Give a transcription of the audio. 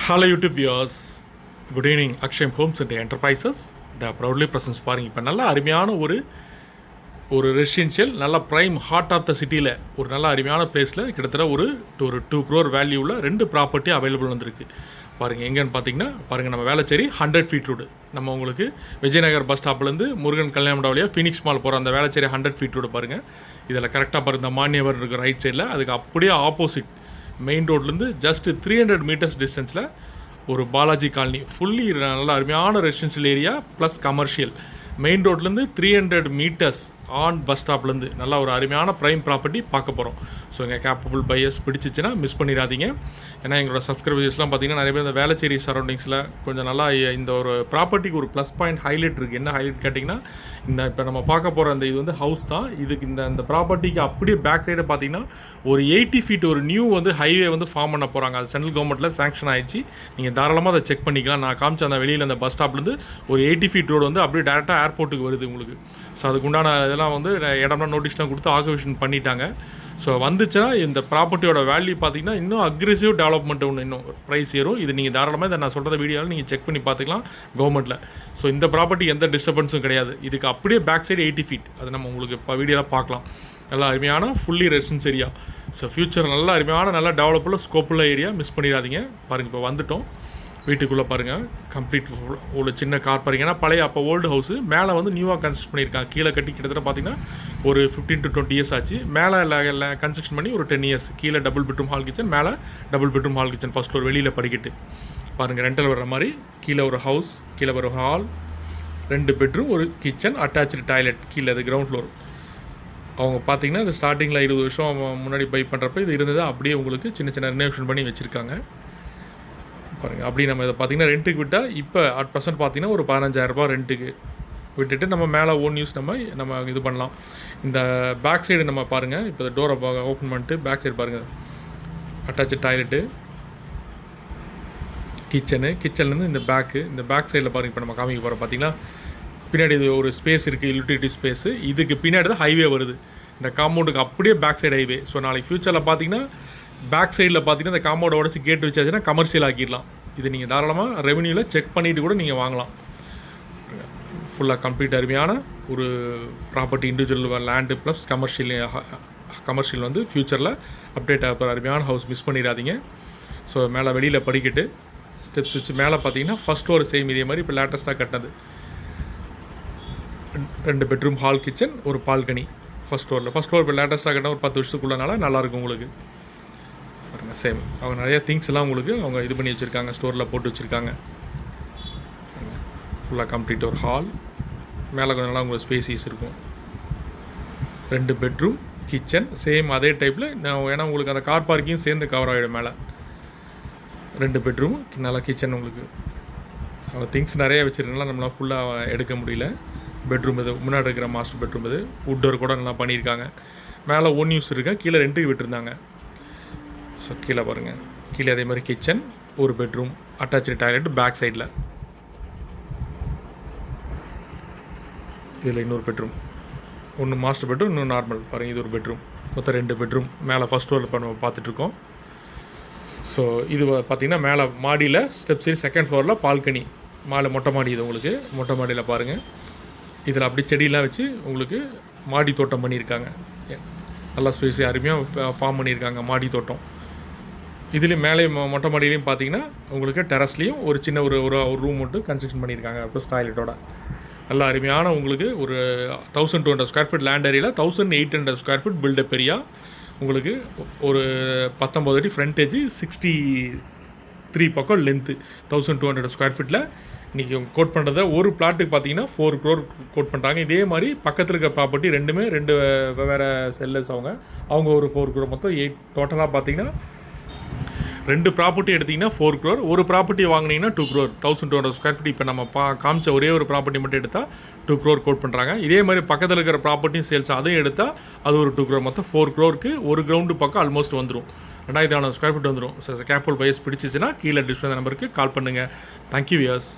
Hello YouTube viewers, good evening. Aksham Homes and Enterprises, the proudly presents பாருங்க. இப்போ நல்ல அருமையான ஒரு ரெசிடென்ஷியல் நல்ல ப்ரைம் ஹார்ட் ஆஃப் த சிட்டியில் ஒரு நல்ல அருமையான பிளேஸில் கிட்டத்தட்ட ஒரு 2 crore வேல்யூவில் 2 ப்ராப்பர்ட்டி அவைலபிள் வந்திருக்கு. பாருங்கள் எங்கேன்னு பார்த்தீங்கன்னா பாருங்கள் நம்ம வேளச்சேரி 100 feet ரோடு நம்ம உங்களுக்கு விஜயநகர் பஸ் ஸ்டாப்லேருந்து முருகன் கல்யாண மண்டபம் ஃபீனிக்ஸ் மால் போகிற அந்த வேளச்சேரி 100 feet ரோடு பாருங்கள். இதில் கரெக்டாக பாருங்கள் இந்த மானியவர் இருக்குது ரைட் சைடில், அதுக்கு அப்படியே ஆப்போசிட் மெயின் ரோட்லேருந்து ஜஸ்ட் 300 meters டிஸ்டன்ஸில் ஒரு பாலாஜி காலனி ஃபுல்லி நல்ல அருமையான residential area plus commercial. Main ரோட்லேருந்து 300 meters ஆன் பஸ் ஸ்டாப்லேருந்து நல்லா ஒரு அருமையான ப்ரைம் ப்ராப்பர்ட்டி பார்க்க போகிறோம். ஸோ எங்கள் கேப்பபிள் பையர்ஸ் பிடிச்சிச்சின்னா மிஸ் பண்ணிடாதீங்க. ஏன்னா எங்களோட சப்ஸ்கிரைபர்ஸ்லாம் பார்த்திங்கன்னா நிறைய பேர் இந்த வேளச்சேரி சரௌண்டிங்ஸில் கொஞ்சம் நல்லா இந்த ஒரு ப்ராப்பர்ட்டிக்கு ஒரு ப்ளஸ் பாயிண்ட் ஹைலைட் இருக்குது. என்ன ஹைலைட் கேட்டிங்கன்னா இந்த இப்போ நம்ம பார்க்க போகிற அந்த இது வந்து ஹவுஸ் தான். இதுக்கு இந்த ப்ராப்பர்ட்டிக்கு அப்படியே பேக் சைடை பார்த்திங்கன்னா ஒரு 80 feet ஒரு நியூ ஹைவே ஃபார்ம் பண்ண போகிறாங்க. அது சென்ட்ரல் கவர்மெண்ட்டில் சேங்ஷன் ஆகிடுச்சு. நீங்கள் தாராளமாக அதை செக் பண்ணிக்கலாம். நான் காமிச்ச அந்த வெளியில் அந்த பஸ் ஸ்டாப்லேருந்து ஒரு 80 feet ரோடு அப்படியே டேரெக்டாக ஏர்போர்ட்டுக்கு வருது உங்களுக்கு. ஸோ அதுக்குண்டான இதெல்லாம் இடம்லாம் நோட்டீஸ்லாம் கொடுத்து ஆக்குபேஷன் பண்ணிட்டாங்க. ஸோ வந்துச்சுன்னா இந்த ப்ராப்பர்ட்டியோட வேல்யூ பார்த்தீங்கன்னா இன்னும் அக்ரெசிவ் டெவலப்மெண்ட் ஒன்று இன்னும் ப்ரைஸ் ஏறும். இது நீங்கள் தாராளமாக இதை நான் சொல்கிற வீடியோவில் நீங்கள் செக் பண்ணி பார்த்துக்கலாம் கவர்மெண்ட்டில். ஸோ இந்த ப்ராப்பர்ட்டி எந்த டிஸ்டர்பன்ஸும் கிடையாது. இதுக்கு அப்படியே பேக் சைடு 80 feet அது நம்ம உங்களுக்கு இப்போ வீடியோவில் பார்க்கலாம். நல்லா அருமையான fully residence area. So future நல்லா அருமையான நல்லா டெவலப்பில் ஸ்கோப்புள்ள ஏரியா, மிஸ் பண்ணிடாதீங்க. பாருங்கள் இப்போ வந்துட்டோம் வீட்டுக்குள்ளே பாருங்கள். கம்ப்ளீட் ஒரு சின்ன கார் பாருங்க. ஏன்னா பழைய அப்போ ஓல்டு ஹவுஸு மேலே நியூவாக கன்ஸ்ட்ரக்ட் பண்ணியிருக்காங்க. கீழே கட்டி கிட்டத்தட்ட பார்த்தீங்கன்னா ஒரு 15 to 20 years ஆச்சு. மேலே கன்ஸ்ட்ரக்ஷன் பண்ணி ஒரு 10 years. கீழே டபுள் பெட்ரூம் ஹால் கிச்சன், மேலே double bedroom hall kitchen, first floor வெளியில் படிக்கிட்டு பாருங்கள் ரெண்டல் வர்ற மாதிரி. கீழே ஒரு ஹவுஸ், கீழே ஒரு ஹால், 2 bedroom, ஒரு கிச்சன், அட்டாச்சு டாய்லெட் கீழே. அது கிரவுண்ட் ஃப்ளோர். அவங்க பார்த்தீங்கன்னா இது ஸ்டார்டிங்கில் 20 வருஷம் முன்னாடி பை பண்ணுறப்ப இது இருந்தது. அப்படியே உங்களுக்கு சின்ன சின்ன ரினோவேஷன் பண்ணி வச்சுருக்காங்க பாருங்கள். அப்படி நம்ம இதை பார்த்திங்கன்னா ரெண்ட்டுக்கு விட்டால் இப்போ அட் ப்ரெசென்ட் பார்த்திங்கன்னா ஒரு 15,000 ரூபாய் ரெண்ட்டுக்கு விட்டுட்டு நம்ம மேலே ஓன் யூஸ் நம்ம இது பண்ணலாம். இந்த பேக் சைடு நம்ம பாருங்கள். இப்போ டோரை ஓப்பன் பண்ணிட்டு பேக் சைடு பாருங்கள். அட்டாச்சு டாய்லெட்டு, கிச்சன்லேருந்து இந்த பேக் சைடில் பாருங்கள். இப்போ நம்ம காமிக்க போகிறோம் பார்த்திங்கன்னா பின்னாடி இது ஒரு ஸ்பேஸ் இருக்குது, யூட்டிலிட்டி ஸ்பேஸு. இதுக்கு பின்னாடி தான் ஹைவே வருது. இந்த காம்பவுண்டுக்கு அப்படியே பேக் சைடு ஹைவே. ஸோ நாளைக்கு ஃப்யூச்சரில் பார்த்திங்கன்னா பேக் சைடில் பார்த்தீங்கன்னா இந்த காம்பவுண்டை உடச்சி கேட் வச்சாச்சுன்னா கமர்ஷியல் ஆக்கிடலாம். இது நீங்கள் தாராளமாக ரெவன்யூவில் செக் பண்ணிவிட்டு கூட நீங்கள் வாங்கலாம். ஃபுல்லாக கம்ப்ளீட் அருமையான ஒரு property, individual land plus commercial ஃப்யூச்சரில் அப்டேட் ஆகிற அருமையான ஹவுஸ், மிஸ் பண்ணிடாதீங்க. ஸோ மேலே வெளியில் படிக்கிட்டு ஸ்டெப்ஸ் வச்சு மேலே பார்த்தீங்கன்னா ஃபஸ்ட் ஃப்ளோர் சேம் இதே மாதிரி இப்போ லேட்டஸ்ட்டாக கட்டினது. 2 bedroom ஹால் கிச்சன், ஒரு பால்கனி ஃபஸ்ட் ஃப்ளோர் இப்போ லேட்டஸ்ட்டாக கட்டின ஒரு 10 வருஷத்துக்குள்ளனால நல்லாயிருக்கும் உங்களுக்கு பாருங்கள். சேம் அவங்க நிறையா திங்ஸ் எல்லாம் உங்களுக்கு அவங்க இது பண்ணி வச்சுருக்காங்க, ஸ்டோரில் போட்டு வச்சுருக்காங்க. ஃபுல்லாக கம்ப்ளீட் ஒரு ஹால், மேலே கொஞ்சம் நல்லா உங்களுக்கு ஸ்பேசிஸ் இருக்கும். 2 bedroom கிச்சன் சேம் அதே டைப்பில். ஏன்னா உங்களுக்கு அந்த கார் பார்க்கிங் சேர்ந்து கவர் ஆகிடும். மேலே 2 bedroom நல்லா கிச்சன். உங்களுக்கு அவங்க திங்ஸ் நிறைய வச்சுருக்கனால நம்மளால் ஃபுல்லாக எடுக்க முடியல. பெட்ரூம் இது முன்னாடி இருக்கிற மாஸ்டர் பெட்ரூம் இது வுட்டர் கூட நல்லா பண்ணியிருக்காங்க. மேலே ஓன் யூஸ் இருக்கேன், கீழே ரெண்ட்டுக்கு விட்டுருந்தாங்க. ஸோ கீழே பாருங்கள். கீழே அதே மாதிரி கிச்சன், ஒரு பெட்ரூம், அட்டாச்சு டாய்லெட் பேக் சைடில். இதில் இன்னொரு பெட்ரூம், ஒன்று மாஸ்டர் பெட்ரூம், இன்னும் நார்மல் பாருங்கள். இது ஒரு பெட்ரூம், மொத்தம் 2 bedroom. மேலே ஃபஸ்ட் ஃப்ளோரில் இப்போ நம்ம பார்த்துட்ருக்கோம். ஸோ இது பார்த்திங்கன்னா மேலே மாடியில் ஸ்டெப் சரி செகண்ட் ஃப்ளோரில் பால்கனி, மொட்டை மாடி. இது உங்களுக்கு மொட்டை மாடியில் பாருங்கள். இதில் அப்படி செடியெலாம் வச்சு உங்களுக்கு மாடி தோட்டம் பண்ணியிருக்காங்க. நல்லா ஸ்பேஸ் அருமையாக ஃபார்ம் பண்ணியிருக்காங்க மாடி தோட்டம். இதுலேயும் மேலே மொட்டை மாடியிலையும் பார்த்தீங்கன்னா உங்களுக்கு டெரஸ்லேயும் ஒரு சின்ன ஒரு ரூம் மட்டும் கன்ஸ்ட்ரக்ஷன் பண்ணியிருக்காங்க ப்ளஸ் டாய்லெட்டோட. நல்லா அருமையான உங்களுக்கு ஒரு 1200 square feet லேண்ட் ஏரியாவில் 1800 square feet பில்டப் ஏரியா. உங்களுக்கு ஒரு 19 அடி ஃப்ரண்டேஜ், 63 பக்கம் லென்த்து, 1200 square feet. இன்றைக்கி கோட் பண்ணுறத ஒரு பிளாட்டுக்கு பார்த்தீங்கன்னா 4 crore கோட் பண்ணுறாங்க. இதே மாதிரி பக்கத்தில் இருக்க ப்ராப்பர்ட்டி 2 வேறு செல்லர்ஸ் அவங்க ஒரு 4 crore, மொத்தம் 8 டோட்டலாக பார்த்தீங்கன்னா 2 ப்ராப்பர்ட்டி எடுத்திங்கன்னா 4 crore, ஒரு ப்ராப்பர்ட்டி வாங்கினீங்கன்னா 2 crore. 1200 square feet இப்போ நம்ம காமிச்ச ஒரே ஒரு ப்ராப்பர்ட்டி மட்டும் எடுத்தால் 2 crore கோட் பண்ணுறாங்க. இதே மாதிரி பக்கத்தில் இருக்கிற ப்ராப்பர்ட்டியும் சேல்ஸ் அதையும் எடுத்தால் அது ஒரு 2 crore. மொத்தம் 4 crore ஒரு கிரவுண்டு பக்கம் ஆல்மோஸ்ட் வந்துடும். 2400 square feet வந்துடும். ஸோ கேப்பபிள் பையர்ஸ் பிடிச்சிச்சுன்னா கீழே டிஸ்பிளே நம்பருக்கு கால் பண்ணுங்கள். Thank you wears.